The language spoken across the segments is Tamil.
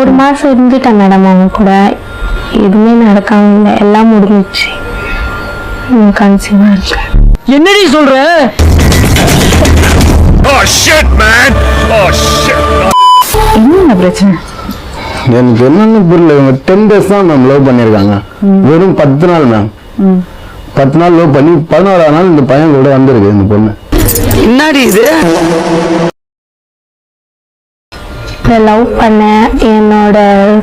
ஒரு மாசம் இருந்துட்டேன் மேடம். அவங்க கூட எதுவுமே நடக்காம இல்லை, எல்லாம் முடிஞ்சிச்சு. கன்சீவா இருக்கேன். என்னடி சொல்ற? என்ன பிரச்சனை? எனக்கு என்னன்னு புரியல. இவங்க 10 days தான் மேம் லவ் பண்ணிருக்காங்க. வெறும் 10 நாள் மேம். 10 நாள் லவ் பண்ணி 11ஆம் நாள் இந்த பையன் கூட வந்திருக்கு இந்த பொண்ணு. என்னடி இது? லவ் பண்ண என்னோட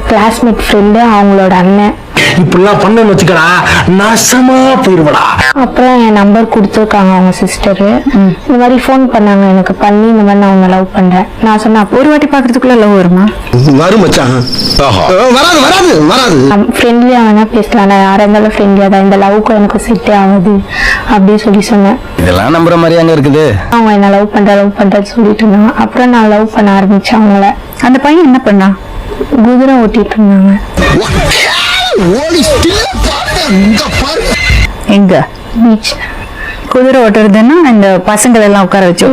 கிளாஸ்மேட் ஃப்ரெண்டு அவங்களோட அண்ணன். இப்படிலாம் பண்ணன்னு வச்சுக்கடா, நாசமா போயிருவடா. அப்புறம் என் நம்பர் கொடுத்துருக்காங்க அவங்க சிஸ்டரு. இந்த மாதிரி ஃபோன் பண்ணாங்க எனக்கு, பண்ணி இந்த மாதிரி நான் அவங்க லவ் பண்றேன். நான் சொன்னேன் ஒரு வாட்டி பாக்குறதுக்குள்ள லவ் வருமா? வரும் மச்சான். வராது வராது வராது. ஃப்ரெண்ட்லியா வேணா பேசலாம், நான் யாரா இருந்தாலும் ஃப்ரெண்ட்லியா தான். இந்த லவ்க்கு எனக்கு செட்டே ஆகுது அப்படின்னு சொல்லி சொன்னேன். இதெல்லாம் நம்புற மாதிரி அங்க இருக்குது. அவங்க என்ன லவ் பண்றேன்னு சொல்லிட்டு இருந்தாங்க. அப்புறம் நான் லவ் பண்ண ஆரம்பிச்சேன் அவங்கள. அந்த பையன் என்ன பண்ணா? குதிரை ஓட்டிட்டு இருந்தாங்க. எங்க பீச். குதிரை ஓட்டுறதுன்னா இந்த பசங்களை எல்லாம் உட்கார வச்சு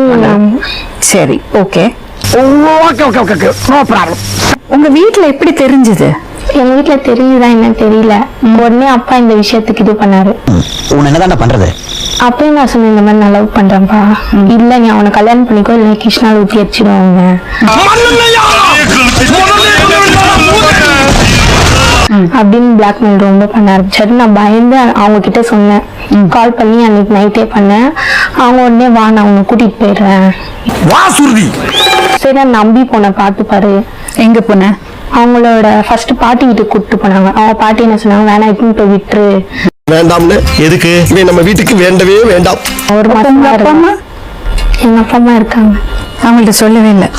சரி, ஓகே. உங்க வீட்டுல எப்படி தெரிஞ்சது? எங்க வீட்டுல தெரியுதா என்ன தெரியல. உடனே அப்பா இந்த விஷயத்துக்கு இது பண்ணாரு. உன்னை என்னதான் பண்றது? அப்பயும் நான் சொன்னேன் இந்த மாதிரி நான் லவ் பண்றேன்ப்பா. இல்ல நீ அவனை கல்யாணம் பண்ணிக்கோ, இல்ல கிருஷ்ணால ஊத்தி அடிச்சிடுவாங்க அப்படின்னு பிளாக்மெயில் ரொம்ப பண்ண ஆரம்பிச்சாரு. நான் பயந்து அவங்க கிட்ட சொன்னேன். கால் பண்ணி அன்னைக்கு நைட்டே பண்ணேன். அவங்க உடனே வா நான் அவங்க கூட்டிட்டு போயிடுறேன். சரி நான் நம்பி போனேன். பார்த்து பாரு. எங்க போன? அவங்களோட ஃபர்ஸ்ட் பாட்டி வீட்டுக்கு கூப்பிட்டு போனாங்க. அவங்க பாட்டி என்ன சொன்னாங்க, வேணா இப்படி போய் விட்டுரு. வேண்டாம்னு எதுக்கு? நம்ம வீட்டுக்கு வேண்டவே வேண்டாம். ஒரு மாசம் எங்க அப்பா அம்மா இருக்காங்க. அவங்கள்ட்ட சொல்லவே இல்லை.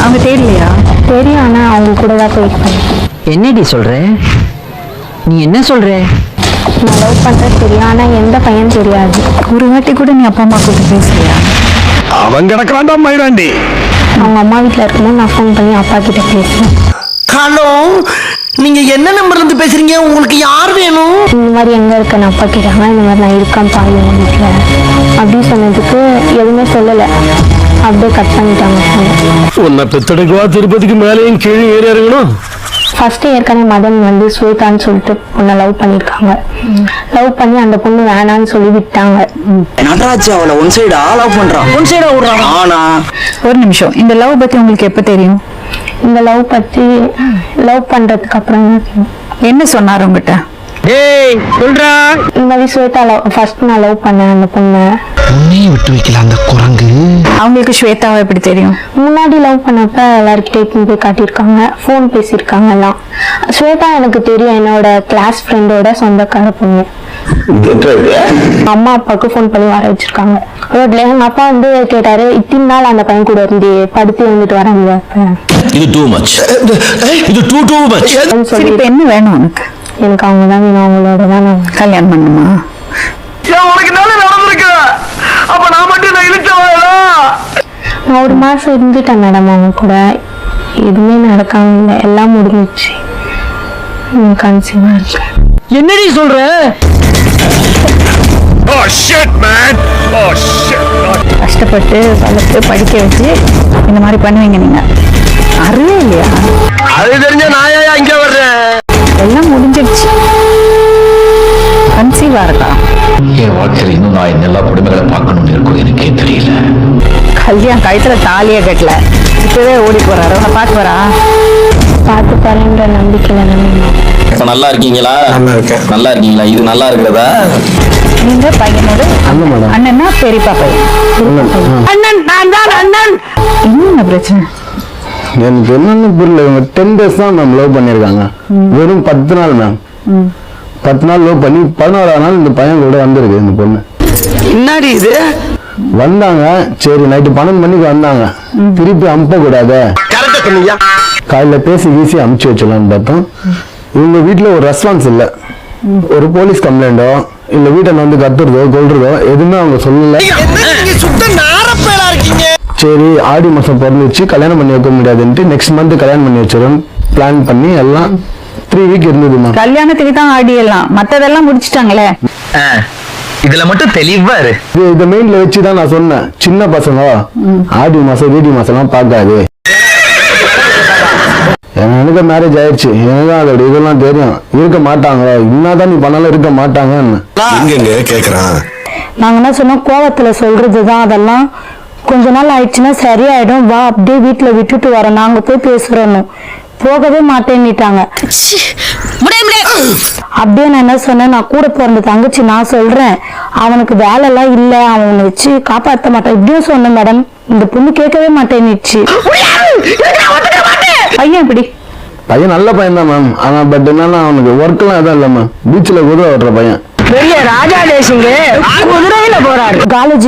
அவங்க தெரியலையா? தெரியும், ஆனா அவங்க கூட தான் போயிருக்காங்க. என்னடி சொல்ற? நீ என்ன சொல்ற? நான் லவ் பண்றது தெரியும், ஆனா எந்த பையன் தெரியாது. ஒரு வாட்டி கூட நீ அப்பா அம்மா கூட பேசலையா? அவன் கிடக்கிறான்டா மயிராண்டி. அவங்க அம்மா வீட்டுல இருக்கும்போது நான் ஃபோன் பண்ணி அப்பா கிட்ட பேசுவேன். ஹலோ, நீங்க என்ன நம்பர்ல இருந்து பேசுறீங்க? உங்களுக்கு யார் வேணும்? இந்த மாதிரி எங்க இருக்கேன்னு அப்பா கேட்டாங்க. இந்த மாதிரி நான் இருக்கேன் பாய் எங்க வீட்டுல அப்படின்னு சொன்னதுக்கு எதுவுமே சொல்லல. அப்படியே கட் பண்ணிட்டாங்க. உன்னை பெத்தெடுக்கவா திருப்பதிக்கு மேலேயும் கீழே ஏறி இறங்கணும். ஃபர்ஸ்ட் ஏற்கனவே மதன் வந்து ஸ்வேதான்னு சொல்லிட்டு பொண்ணை லவ் பண்ணிருக்காங்க. லவ் பண்ணி அந்த பொண்ணு வேணான்னு சொல்லி விட்டாங்க. நடராஜ் அவளை ஒன் சைடா லவ் பண்றான். ஒன் சைடா விடுறான். ஆனா ஒரு நிமிஷம், இந்த லவ் பத்தி உங்களுக்கு எப்ப தெரியும்? இந்த லவ் பத்தி லவ் பண்றதுக்கு அப்புறம் என்ன சொன்னாரு உங்ககிட்ட? சொல்றா. இந்த மாதிரி ஸ்வேதா ஃபர்ஸ்ட் நான் லவ் பண்ணேன் அந்த பொண்ணை. உன்னையே விட்டு வைக்கல அந்த குரங்கு. அவங்களுக்கு ஸ்வேதாவை எப்படி தெரியும்? முன்னாடி லவ் பண்ணப்ப எல்லாருக்கிட்டே போய் காட்டியிருக்காங்க, ஃபோன் பேசியிருக்காங்க எல்லாம். ஸ்வேதா எனக்கு தெரியும், என்னோட கிளாஸ் ஃப்ரெண்டோட சொந்தக்கார பொண்ணு. அம்மா அப்பாவுக்கு ஃபோன் பண்ணி வர வச்சிருக்காங்க. ரோட்ல எங்க அப்பா வந்து கேட்டாரு, இத்தனை நாள் அந்த பையன் கூட இருந்து படுத்து வந்துட்டு வராங்க. இது டூ மச். இது டூ மச். சரி, இப்ப என்ன வேணும் உனக்கு? எனக்கு அவங்க தான் வேணும், அவங்களோட தான் நான் கல்யாணம் பண்ணுமா? உனக்கு நல்ல நடந்திருக்கு. அப்ப நான் மட்டும் நான் இழுச்சவாயா? நான் ஒரு மாசம் இருந்துட்டேன் மேடம். அவங்க கூட எதுவுமே நடக்காம இல்லை, எல்லாம் முடிஞ்சிச்சு. கன்சீவா இருக்கேன். என்னடி சொல்ற? கஷ்டப்பட்டு வளர்த்து படிக்க வச்சு இந்த மாதிரி பண்ணுவீங்க நீங்க? அறிவே இல்லையா? அது தெரிஞ்ச நாயா இங்க வர்றேன். எல்லாம் முடிஞ்சிடுச்சு. கன்சீவா இருக்கா? என் வாழ்க்கையில் இன்னும் நான் என்ன எல்லா குடும்பங்களை பார்க்கணும்னு இருக்கும் எனக்கே தெரியல. கல்யாணம் கழுத்துல தாலியே கட்டல, இப்பவே ஓடி போறாரு. உன்னை பார்க்க வரா? பார்த்து பாருன்ற நம்பிக்கையில நம்ம. இப்ப நல்லா இருக்கீங்களா? நல்லா இருக்கீங்களா? இது நல்லா இருக்கிறதா? நீங்க பையனோட அண்ணன்னா பெரியப்பா பையன். அண்ணன் நான் தான் அண்ணன். என்ன பிரச்சனை? எனக்கு என்னன்னு புரியல. இவங்க 10 days தான் மேம் லவ் பண்ணிருக்காங்க. வெறும் 10 நாள் மேம். 10 நாள் லவ் பண்ணி 11ஆம் நாள் இந்த பையன் கூட வந்திருக்கு இந்த பொண்ணு. என்னடி இது? வந்தாங்க. சரி நைட்டு 12 மணிக்கு வந்தாங்க. திருப்பி அனுப்ப கூடாத, காலையில பேசி வீசி அமுச்சு வச்சலாம்னு பார்த்தோம். இவங்க வீட்டுல ஒரு ரெஸ்பான்ஸ் இல்ல. ஒரு போலீஸ் கம்ப்ளைண்டோ இல்ல வீட்டை வந்து கத்துறதோ கொல்றதோ எதுவுமே அவங்க சொல்லல. சரி ஆடி மாசம் பிறந்துச்சு, கல்யாணம் பண்ணி வைக்க முடியாதுன்ட்டு நெக்ஸ்ட் மந்த் கல்யாணம் பண்ணி வச்சிடும் பிளான் பண்ணி எல்லாம் 3 week இருந்ததுமா. கல்யாணத்துக்கு தான் ஆடி எல்லாம், மத்ததெல்லாம் முடிச்சிட்டாங்களே. இதுல மட்டும் தெளிவா இரு. இத மெயின்ல வச்சுதான் நான் சொன்னேன், சின்ன பசங்க ஆடி மாசம் வீடி மாசம் எல்லாம் பார்க்காது, எனக்கு மேரேஜ் ஆயிடுச்சு, எனக்கு அதோட இதெல்லாம் தெரியும். இருக்க மாட்டாங்க, என்னதான் நீ பண்ணாலும் இருக்க மாட்டாங்கன்னு எங்க கேக்குறான். நாங்க என்ன சொன்னோம், கோவத்துல சொல்றதுதான் அதெல்லாம். கொஞ்ச நாள் ஆயிடுச்சுன்னா சரியாயிடும், வா அப்படியே வீட்டுல விட்டுட்டு வரோம், நாங்க போய் பேசுறோம். போகவே மாட்டேன்னுட்டாங்க. அப்படியே நான் என்ன சொன்னேன், நான் கூட பிறந்த தங்கச்சி, நான் சொல்றேன் அவனுக்கு வேலை எல்லாம் இல்ல, அவனை வச்சு காப்பாற்ற மாட்டான் இப்படியும் சொன்னேன் மேடம். இந்த பொண்ணு கேட்கவே மாட்டேன்னுச்சு. பையன் இப்படி பையன் நல்ல பையன் தான் மேம். ஆனா பட் என்னன்னா அவனுக்கு ஒர்க் எல்லாம் எதுவும் இல்லை மேம். பீச்சில் குதிரை ஓட்டுற பையன். பெரிய ராஜா தேசிங்க குதிரையில போறாரு. காலேஜ்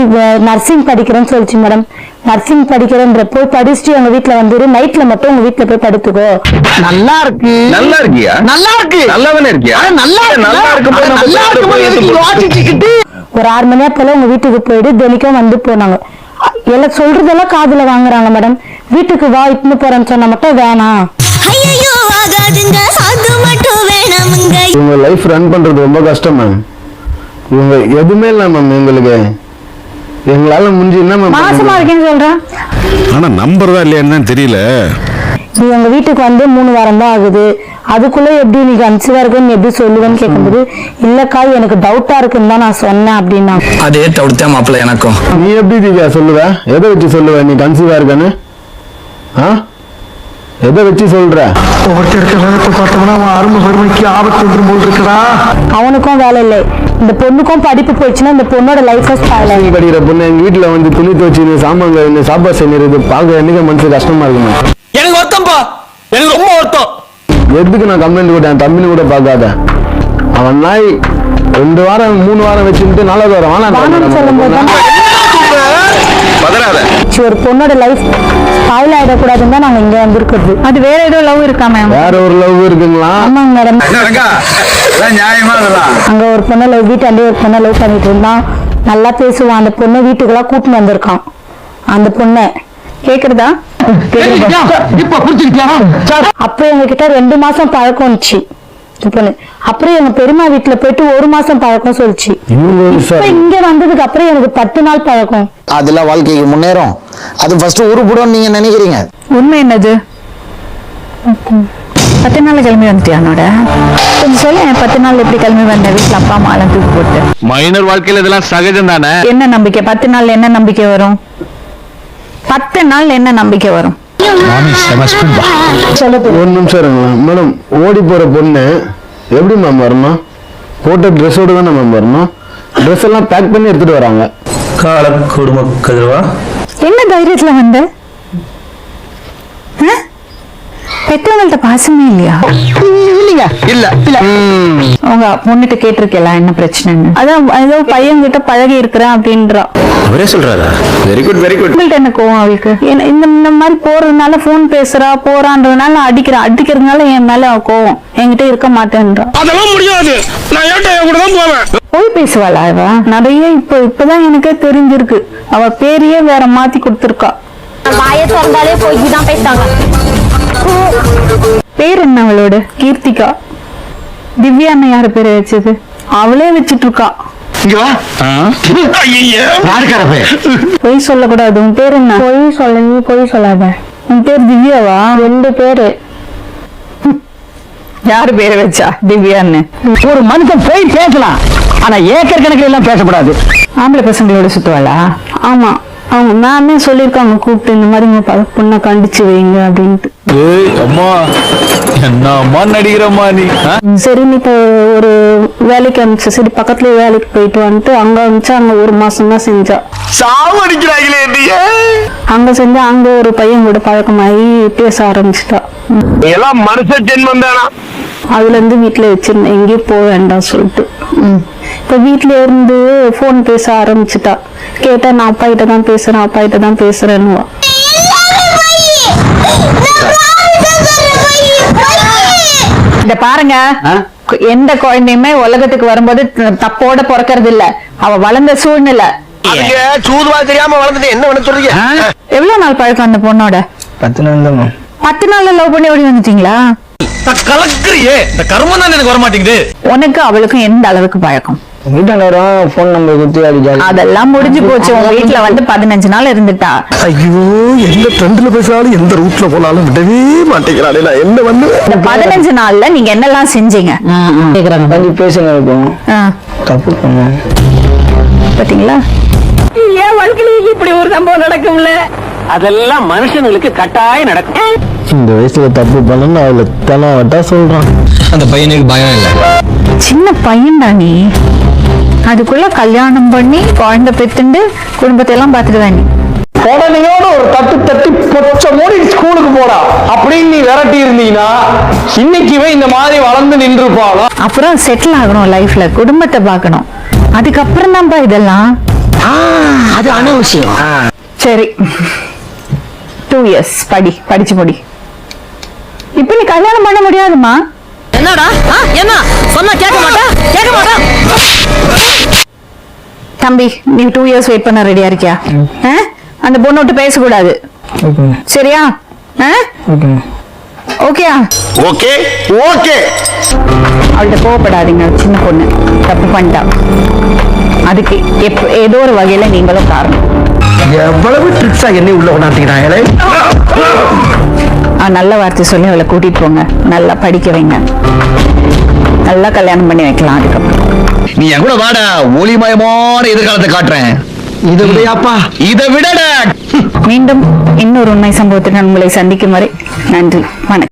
நர்சிங் படிக்கிறேன்னு சொல்லிச்சு மேடம். நர்சிங் படிக்கிறேன்ற போய் படிச்சுட்டு எங்க வீட்டுல வந்துரு, நைட்ல மட்டும் உங்க வீட்டுல போய் படுத்துக்கோ. நல்லா இருக்கு. நல்லா இருக்கியா? நல்லா இருக்கு. நல்லாதானே இருக்கியா? நல்லா இருக்கு. ஒரு 6 மணியா போல உங்க வீட்டுக்கு போயிட்டு தினிக்கும் வந்து போனாங்க. எல்லாம் சொல்றதெல்லாம் காதுல வாங்குறாங்க மேடம். வீட்டுக்கு வா இட்டுன்னு போறேன்னு சொன்னா மட்டும் வேணாம். இவங்க லைஃப் ரன் பண்றது ரொம்ப கஷ்டம் மேம். இவங்க எதுவுமே இல்லை மேம். எங்களுக்கு எங்களால முடிஞ்சு என்ன மேம் மாசமா இருக்கேன்னு சொல்றேன். ஆனா நம்பர் தான் இல்லையான்னு தெரியல. நீ எங்க வீட்டுக்கு வந்து 3 வாரம் தான் ஆகுது, அதுக்குள்ள எப்படி நீ கன்சீவா இருக்குன்னு எப்படி சொல்லுவேன்னு கேட்கும்போது, இல்லக்கா எனக்கு டவுட்டா இருக்குன்னு தான் நான் சொன்னேன் அப்படின்னா. அதே டவுட் தான் மாப்பிள்ள எனக்கும். நீ எப்படி திவ்யா சொல்லுவ? எதை வச்சு சொல்லுவ நீ கன்சீவா இருக்கன்னு? எதை வச்சு சொல்ற? அவனுக்கும் வேலை இல்லை, இந்த பொண்ணுக்கும் படிப்பு போயிடுச்சுன்னா இந்த பொண்ணோட லைஃப் படிக்கிற பொண்ணு எங்க வீட்டுல வந்து துணி துவச்சு சாமான் சாப்பாடு செய்யறது பார்க்க என்னைக்கு மனசு கஷ்டமா இருக்குமா? எனக்கு வருத்தம்ப்பா, எனக்கு ரொம்ப வருத்தம். எதுக்கு நான் கம்ப்ளைண்ட் கூட என் தம்பின்னு கூட பார்க்காத. அவன் நாய் 2 வாரம் 3 வாரம் வச்சுட்டு 4வது வாரம் வானம் சொல்லும் போது ஒரு பொண்ணோட லைஃப் ஸ்பாயில் ஆயிடக்கூடாதுன்னு தான் நாங்க இங்க வந்திருக்கிறது. அது வேற ஏதோ லவ் இருக்கா மேம்? வேற ஒரு லவ் இருக்குங்களா? ஆமாங்க மேடம். நியாயமா அங்க ஒரு பொண்ணை லவ், வீட்டாண்டே ஒரு பொண்ணை லவ் பண்ணிட்டு இருந்தான். நல்லா பேசுவான். அந்த பொண்ணை வீட்டுக்கெல்லாம் கூட்டின்னு வந்திருக்கான். அந்த பொண்ணை கேக்குறதா? அப்ப எங்க கிட்ட 2 மாசம் பழக்கம் இருந்துச்சு பொண்ணு. அப்புறம் எங்க பெரியம்மா வீட்டுல போயிட்டு 1 மாசம் பழக்கம் சொல்லிச்சு. இங்க வந்ததுக்கு அப்புறம் எனக்கு 10 நாள் பழக்கம். அதெல்லாம் வாழ்க்கைக்கு முன்னேறும். அது ஃபர்ஸ்ட் உருப்படும் நீங்க நினைக்கிறீங்க. உண்மை என்னது? 10 நாள் கிளம்பி வந்துட்டியானோட கொஞ்சம் சொல்ல. 10 நாள் எப்படி கிளம்பி வந்த? வீட்டுல அப்பா அம்மா எல்லாம் தூக்கி போட்டு. மைனர் வாழ்க்கையில இதெல்லாம் சகஜம் தானே. என்ன நம்பிக்கை? 10 நாள் என்ன நம்பிக்கை வரும்? 10 நாள் என்ன நம்பிக்கை வரும்? ஒரு நிமிஷம் இருங்களா மேடம். ஓடி போற பொண்ணு எப்படி மேம் வரணும்? போட்ட ட்ரெஸ்ஸோடு தானே மேம் வரணும். ட்ரெஸ் எல்லாம் பேக் பண்ணி எடுத்துட்டு வராங்க. கால குடும்ப கதிரவா என்ன தைரியத்துல வந்த? பெற்றவங்கள்ட்ட பாசமே இல்லையா? இல்ல அவங்க பொண்ணுட்டு கேட்டிருக்கலாம் என்ன பிரச்சனைன்னு. அதான் ஏதோ பையன் கிட்ட பழகி இருக்கிறேன் அப்படின்றா. அவரே சொல்றாரா? Very good very good. என்ன கோவம் அவளுக்கு? இந்த மாதிரி போறதுனால போன் பேசுறா போறான்றதுனால அடிக்கிறதுனால என் மேல கோவம். என்கிட்ட இருக்க மாட்டேன்றா. அதெல்லாம் முடியாது. நான் ஏன்டா கூட தான் போவேன். போய் பேசுவாளா அவ? நிறைய இப்பதான் எனக்கே தெரிஞ்சிருக்கு. அவ பேரையே வேற மாத்தி கொடுத்திருக்கா. வாயை திறந்தாலே போய் தான் பேசாங்க. பேர் என்ன அவளோட? கீர்த்திகா. திவ்யா யாரு பேரு வச்சது? அவளே வச்சிட்டு இருக்கா. பொய் சொல்லக்கூடாது. உன் பேர் என்ன? பொய் சொல்லாத. உன் பேர் திவ்யாவா? 2 பேரு. யாரு பேரை வச்சா திவ்யான்னு? ஒரு மனுஷன் போய் பேசலாம், ஆனா ஏக்கர் கணக்கில் எல்லாம் பேசக்கூடாது. ஆம்பளை பசங்களோட சுத்துவாளா? ஆமா, அவங்க மேமே சொல்லியிருக்காங்க கூப்பிட்டு, இந்த மாதிரி உங்க பொண்ணை கண்டிச்சு வைங்க அப்படின்ட்டு. அம்மா என்னம்மா நடிக்கிறம்மா நீ? சரி நீ இப்போ ஒரு வேலைக்கு அனுப்பிச்சு, சரி பக்கத்துல வேலைக்கு போயிட்டு வந்துட்டு அங்க அனுப்பிச்சா அங்க 1 மாசம் தான் செஞ்சா. சாவு அடிக்கிறாங்களே. அங்க செஞ்சா அங்க ஒரு பையன் கூட பழக்கமாயி பேச ஆரம்பிச்சுட்டா. எல்லாம் மனுஷ ஜென்மம் தானா? அதுல இருந்து வீட்டுல வச்சிருந்தேன், எங்கேயும் போக வேண்டாம் சொல்லிட்டு. இப்ப வீட்டுல இருந்து போன் பேச ஆரம்பிச்சுட்டா. கேட்டா நான் அப்பா கிட்ட தான் பேசுறேன்னு. இந்த பாருங்க, எந்த குழந்தையுமே உலகத்துக்கு வரும்போது தப்போட பிறக்கிறது இல்ல. அவ வளர்ந்த சூழ்நிலை. சூதுவா தெரியாம வளர்ந்தது என்ன பண்ண சொல்றீங்க? எவ்வளவு நாள் பழக்கம் அந்த பொண்ணோட? 10 நாள் தான். 10 நாள்ல லவ் பண்ணி ஓடி வந்துட்டீங்களா? கலக்குறியே, இந்த கர்மம் தான் எனக்கு வர மாட்டேங்குது. உனக்கு அவளுக்கும் எந்த அளவுக்கு பழக்கம்? வீட்டாண்டவரும் ஃபோன் நம்பர் குத்தி அடிச்சாரு. அதெல்லாம் முடிஞ்சு போச்சு. உங்க வீட்டுல வந்து 15 நாள் இருந்துட்டா. ஐயோ எந்த ட்ரெண்ட்ல பேசினாலும் எந்த ரூட்ல போனாலும் விடவே மாட்டேங்கிறானே. நான் என்ன வந்து இந்த 15 நாள்ல நீங்க என்னெல்லாம் செஞ்சீங்க? கேக்குறாங்க. வந்து பேசுங்க இருக்கும் ஆ, தப்பு பண்ணேன். பாத்தீங்களா? ஏன் வாழ்க்கையில இப்படி ஒரு சம்பவம் நடக்கும்ல? அதெல்லாம் மனுஷங்களுக்கு கட்டாயம் நடக்கும். இந்த வயசுல தப்பு பண்ணு அவளை தெனாவட்டா சொல்றான். அந்த பையனுக்கு பயம் இல்ல. சின்ன பையன்டா நீ. அதுக்குள்ள கல்யாணம் பண்ணி குழந்தை பெத்துண்டு குடும்பத்தை எல்லாம் பாத்துட்டு நீ. குழந்தையோட ஒரு தட்டி பொச்ச மூடி ஸ்கூலுக்கு போடா அப்படின்னு நீ விரட்டி இருந்தீங்கன்னா இன்னைக்குவே இந்த மாதிரி வளர்ந்து நின்று இருப்பாளோ. அப்புறம் செட்டில் ஆகணும் லைஃப்ல, குடும்பத்தை பார்க்கணும். அதுக்கப்புறம் தான்ப்பா இதெல்லாம். அது அனாவசியம். சரி, 2 years படிச்சு முடி. இப்ப நீ கல்யாணம் பண்ண முடியாதுமா. என்னடா என்ன சொன்னா கேட்க மாட்டா? தம்பி, நீ 2 years வெயிட் பண்ண ரெடியா இருக்கியா? அந்த பொண்ணு விட்டு பேசக்கூடாது, சரியா? ஓகேயா? Okay okay. அவள்கிட்ட கோவப்படாதீங்க. சின்ன பொண்ணு தப்பு பண்ணிட்டா. அதுக்கு ஏதோ ஒரு வகையில நீங்களும் காரணம். எவ்வளவு ட்ரிக்ஸா என்னை உள்ள கொண்டாட்டிக்கிறாங்களே. நல்ல வார்த்தை சொல்லி அவளை கூட்டிட்டு போங்க. நல்லா படிக்க வைங்க. நல்லா கல்யாணம் பண்ணி வைக்கலாம். அதுக்கப்புறம் நீ என் கூட வாடா, ஒளிமயமான எதிர்காலத்தை காட்டுறேன். இதை விடையாப்பா, இதை விடடா. மீண்டும் இன்னொரு உண்மை சம்பவத்துடன் உங்களை சந்திக்கும் வரை நன்றி, வணக்கம்.